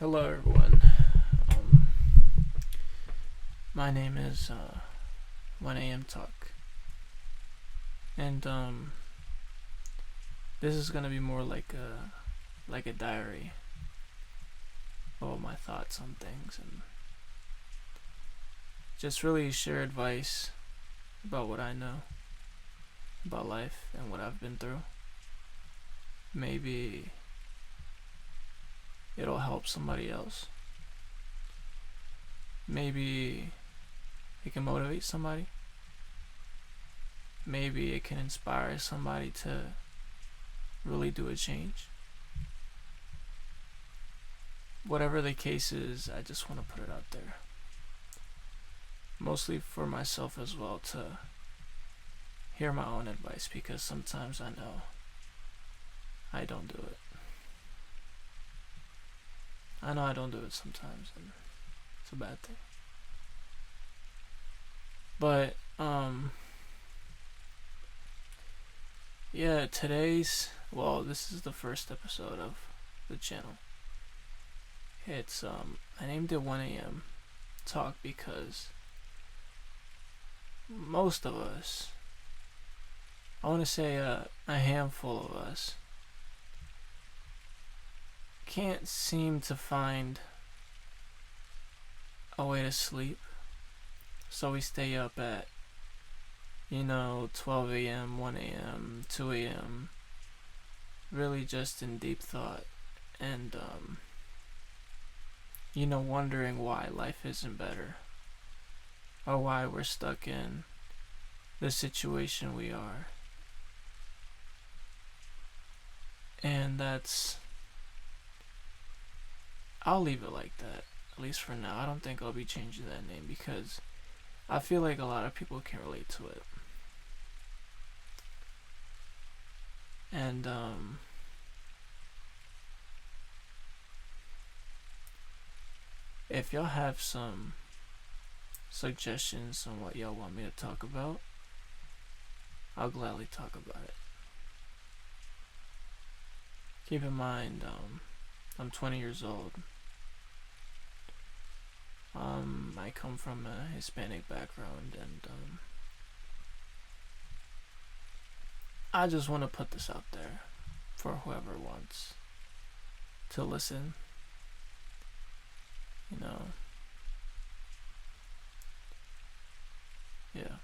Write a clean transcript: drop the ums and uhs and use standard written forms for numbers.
Hello, everyone. Um, my name is 1amTalk, and this is gonna be more like a diary of all my thoughts on things, and just really share advice about what I know about life and what I've been through. Maybe it'll help somebody else. Maybe it can motivate somebody. Maybe it can inspire somebody to really do a change. Whatever the case is, I just want to put it out there. Mostly for myself as well, to hear my own advice, because sometimes I know I don't do it. I know I don't do it sometimes, and it's a bad thing. But, yeah, this is the first episode of the channel. It's, I named it 1am Talk because most of us, I want to say a handful of us, can't seem to find a way to sleep. So we stay up at 12 a.m., 1 a.m., 2 a.m., really just in deep thought, and wondering why life isn't better, or why we're stuck in the situation we are. And I'll leave it like that, at least for now. I don't think I'll be changing that name because I feel like a lot of people can relate to it. And if y'all have some suggestions on what y'all want me to talk about, I'll gladly talk about it. Keep in mind, I'm 20 years old. I come from a Hispanic background, and I just want to put this out there for whoever wants to listen. Yeah.